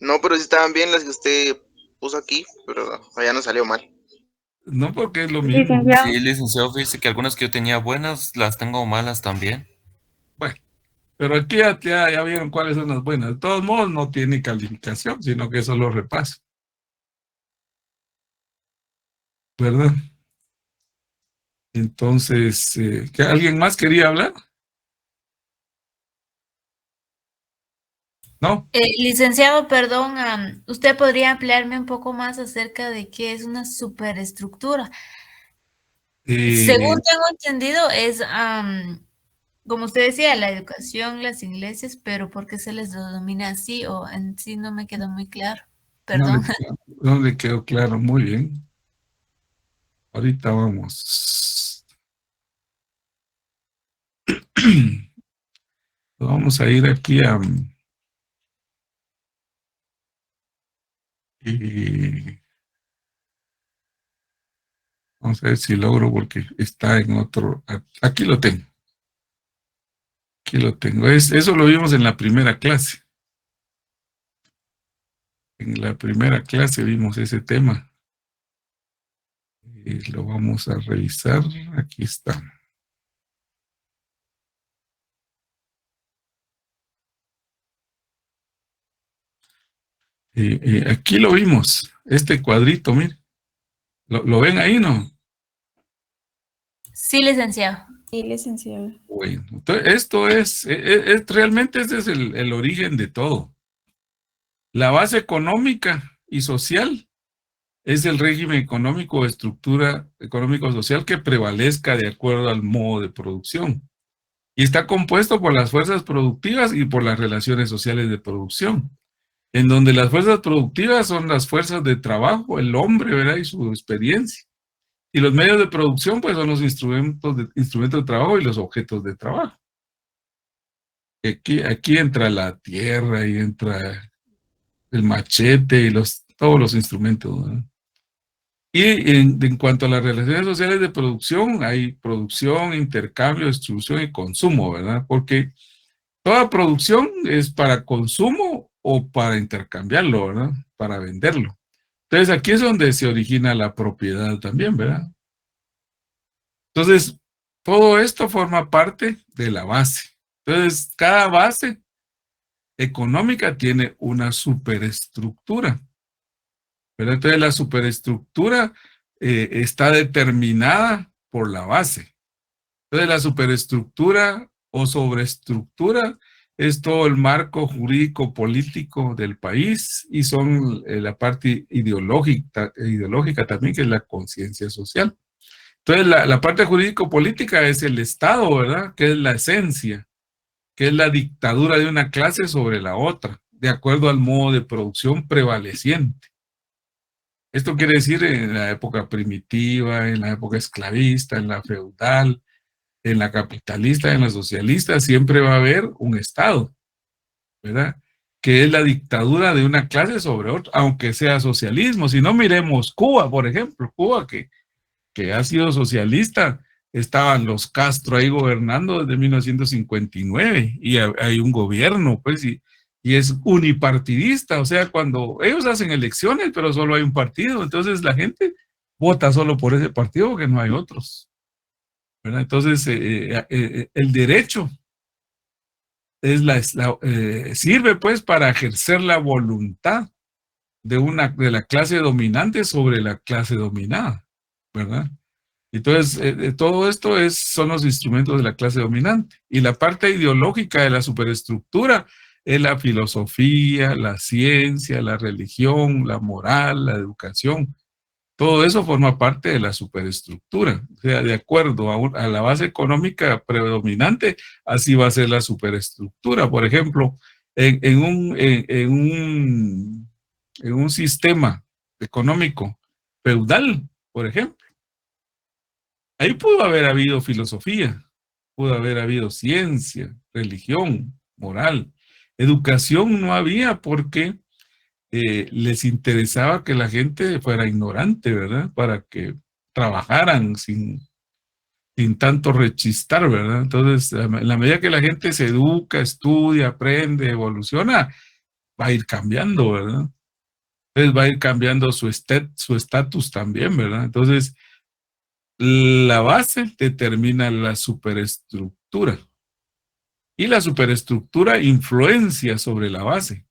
No, pero sí estaban bien las que usted puso aquí, pero allá nos salió mal. No, porque es lo mismo. Sí, licenciado, fíjese que algunas que yo tenía buenas las tengo malas también. Bueno, pero aquí ya vieron cuáles son las buenas. De todos modos, no tiene calificación, sino que solo repaso. ¿Verdad? Entonces, ¿que alguien más quería hablar? ¿No? Licenciado, perdón, ¿usted podría ampliarme un poco más acerca de qué es una superestructura? Según tengo entendido, es, como usted decía, la educación, las iglesias, pero ¿por qué se les denomina así? O en sí no me quedó muy claro. Perdón. No le quedó claro, muy bien. Ahorita vamos. Vamos a ir aquí a... vamos a ver si logro porque está en otro... Aquí lo tengo. Aquí lo tengo. Eso lo vimos en la primera clase. En la primera clase vimos ese tema. Y lo vamos a revisar. Aquí está. Aquí lo vimos. Este cuadrito, mire. ¿Lo ven ahí, no? Sí, licenciado. Sí, licenciado. Bueno, entonces esto es realmente ese es el origen de todo. La base económica y social es el régimen económico o estructura económico-social que prevalezca de acuerdo al modo de producción. Y está compuesto por las fuerzas productivas y por las relaciones sociales de producción, en donde las fuerzas productivas son las fuerzas de trabajo, el hombre, ¿verdad? Y su experiencia. Y los medios de producción, pues, son los instrumentos de trabajo y los objetos de trabajo. Aquí entra la tierra y entra el machete y todos los instrumentos, ¿verdad? Y en cuanto a las relaciones sociales de producción, hay producción, intercambio, distribución y consumo, ¿verdad? Porque toda producción es para consumo o para intercambiarlo, ¿verdad? Para venderlo. Entonces aquí es donde se origina la propiedad también, ¿verdad? Entonces, todo esto forma parte de la base. Entonces, cada base económica tiene una superestructura, ¿verdad? Entonces, la superestructura está determinada por la base. Entonces, la superestructura o sobreestructura es todo el marco jurídico político del país y son la parte ideológica también, que es la conciencia social. Entonces, la parte jurídico-política es el Estado, ¿verdad? Que es la esencia, que es la dictadura de una clase sobre la otra, de acuerdo al modo de producción prevaleciente. Esto quiere decir en la época primitiva, en la época esclavista, en la feudal, en la capitalista, en la socialista, siempre va a haber un Estado, ¿verdad? Que es la dictadura de una clase sobre otra, aunque sea socialismo. Si no, miremos Cuba, por ejemplo, Cuba que ha sido socialista, estaban los Castro ahí gobernando desde 1959 y hay un gobierno, pues, y es unipartidista, o sea, cuando ellos hacen elecciones, pero solo hay un partido, entonces la gente vota solo por ese partido porque no hay otros, ¿verdad? Entonces, el derecho sirve, pues, para ejercer la voluntad de la clase dominante sobre la clase dominada, ¿verdad? Entonces, todo esto son los instrumentos de la clase dominante. Y la parte ideológica de la superestructura es la filosofía, la ciencia, la religión, la moral, la educación. Todo eso forma parte de la superestructura. O sea, de acuerdo a la base económica predominante, así va a ser la superestructura. Por ejemplo, en un sistema económico feudal, por ejemplo, ahí pudo haber habido filosofía, pudo haber habido ciencia, religión, moral. Educación no había porque les interesaba que la gente fuera ignorante, ¿verdad? Para que trabajaran sin tanto rechistar, ¿verdad? Entonces, en la medida que la gente se educa, estudia, aprende, evoluciona, va a ir cambiando, ¿verdad? Entonces va a ir cambiando su estatus también, ¿verdad? Entonces, la base determina la superestructura y la superestructura influencia sobre la base,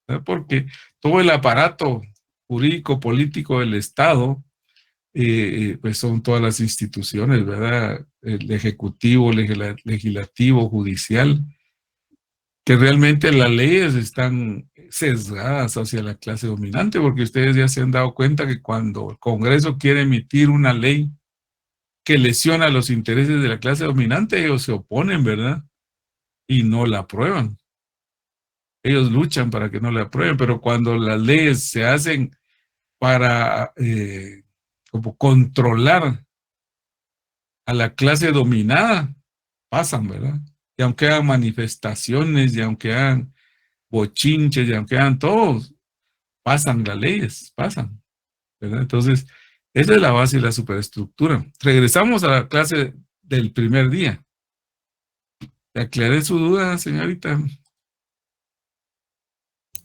¿verdad? Porque todo el aparato jurídico político del Estado pues son todas las instituciones, ¿verdad? El ejecutivo, legislativo, judicial, que realmente las leyes están sesgadas hacia la clase dominante, porque ustedes ya se han dado cuenta que cuando el Congreso quiere emitir una ley que lesiona los intereses de la clase dominante, ellos se oponen, ¿verdad? Y no la aprueban. Ellos luchan para que no la aprueben, pero cuando las leyes se hacen para como controlar a la clase dominada, pasan, ¿verdad? Y aunque hagan manifestaciones, y aunque hagan bochinches, y aunque hagan todos, pasan las leyes, pasan, ¿verdad? Entonces, esa es la base de la superestructura. Regresamos a la clase del primer día. ¿Aclaré su duda, señorita?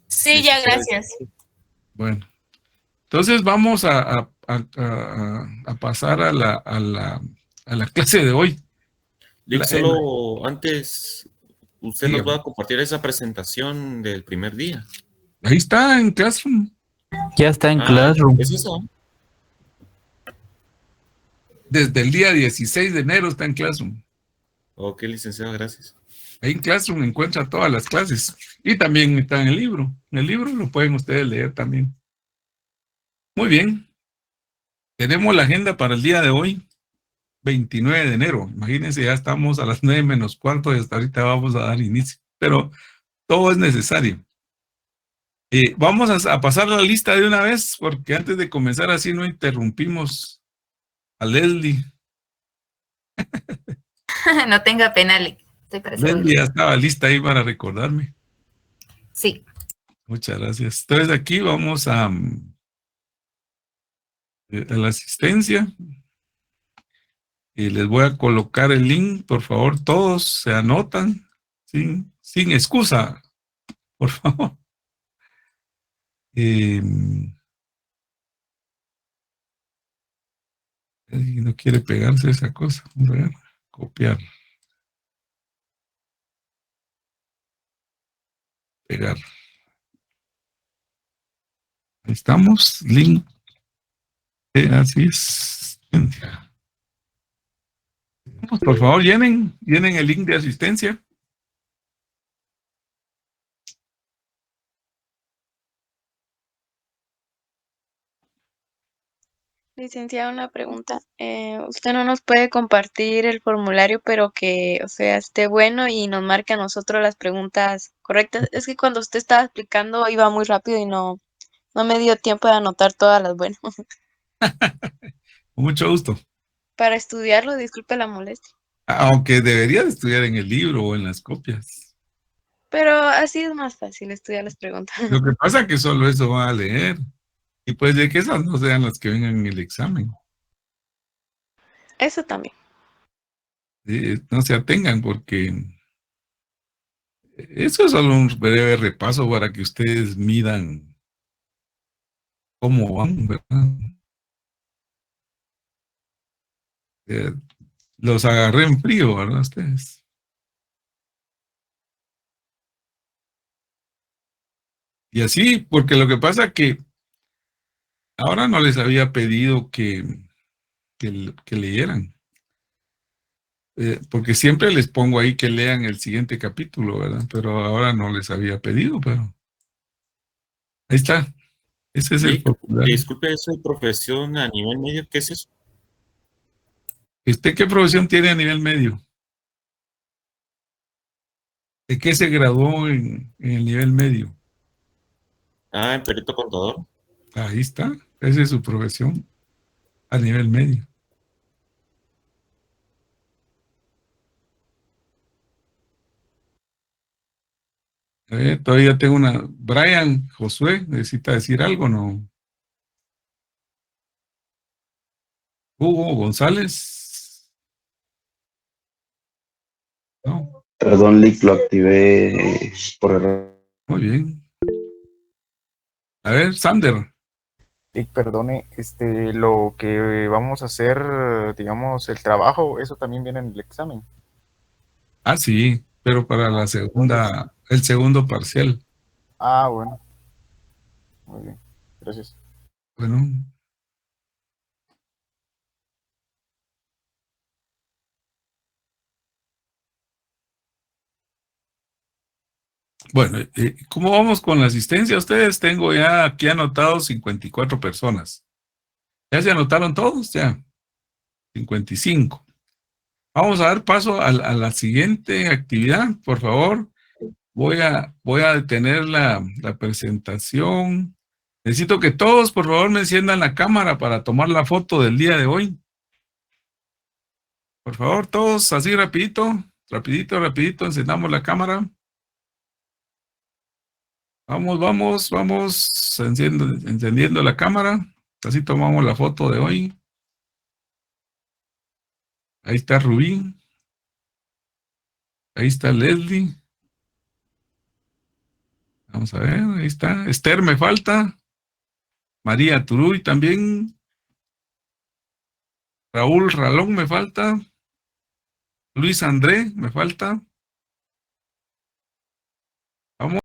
Sí, ya, gracias. Bueno, entonces vamos a pasar a la clase de hoy. Lick, solo antes, usted nos Dígame. va a compartir esa presentación del primer día. Ahí está en Classroom. Ya está en Classroom. ¿Es eso? Desde el día 16 de enero está en Classroom. Ok, licenciado, gracias. Ahí en Classroom encuentra todas las clases. Y también está en el libro. En el libro lo pueden ustedes leer también. Muy bien. Tenemos la agenda para el día de hoy, 29 de enero. Imagínense, ya estamos a las 9 menos cuarto y hasta ahorita vamos a dar inicio. Pero todo es necesario. Vamos a pasar la lista de una vez, porque antes de comenzar así no interrumpimos a Leslie. No tenga pena, Lick. Estoy para Leslie servirle. ya estaba lista ahí para recordarme. Sí. Muchas gracias. Entonces aquí vamos a la asistencia. Y les voy a colocar el link, por favor, todos se anotan, ¿sí? sin excusa, por favor. No quiere pegarse esa cosa. Vamos a ver. Copiar. Pegar. Ahí estamos. Link. Así es. Por favor, llenen el link de asistencia. Licenciada, una pregunta. Usted no nos puede compartir el formulario, pero que, o sea, esté bueno y nos marque a nosotros las preguntas correctas. Es que cuando usted estaba explicando iba muy rápido y no me dio tiempo de anotar todas las buenas. Con mucho gusto. Para estudiarlo, disculpe la molestia. Aunque debería de estudiar en el libro o en las copias. Pero así es más fácil estudiar las preguntas. Lo que pasa es que solo eso va a leer. Y pues de que esas no sean las que vengan en el examen. Eso también. No se atengan porque eso es solo un breve repaso para que ustedes midan cómo van, ¿verdad? Los agarré en frío, ¿verdad? Ustedes. Y así, porque lo que pasa que ahora no les había pedido que leyeran. Porque siempre les pongo ahí que lean el siguiente capítulo, ¿verdad? Pero ahora no les había pedido, pero ahí está. Ese es el formulario. Disculpe, ¿eso de profesión a nivel medio? ¿Qué es eso? ¿Usted qué profesión tiene a nivel medio? ¿De qué se graduó en el nivel medio? En perito contador. Ahí está. Esa es su profesión a nivel medio. Todavía tengo una. Brian, Josué, ¿necesita decir algo? No. Hugo González. No. Perdón, Lick, lo activé por error. Muy bien. A ver, Sander. Y perdone, lo que vamos a hacer, digamos, el trabajo, eso también viene en el examen. Ah, sí, pero para la segunda, el segundo parcial. Ah, bueno. Muy bien, gracias. Bueno. Bueno, ¿cómo vamos con la asistencia? Ustedes tengo ya aquí anotados 54 personas. ¿Ya se anotaron todos? Ya. 55. Vamos a dar paso a la siguiente actividad, por favor. Voy a detener la presentación. Necesito que todos, por favor, me enciendan la cámara para tomar la foto del día de hoy. Por favor, todos así rapidito, rapidito, encendamos la cámara. Vamos, encendiendo la cámara. Así tomamos la foto de hoy. Ahí está Rubí. Ahí está Leslie. Vamos a ver, ahí está. Esther me falta. María Turuy también. Raúl Ralón me falta. Luis André me falta. Vamos.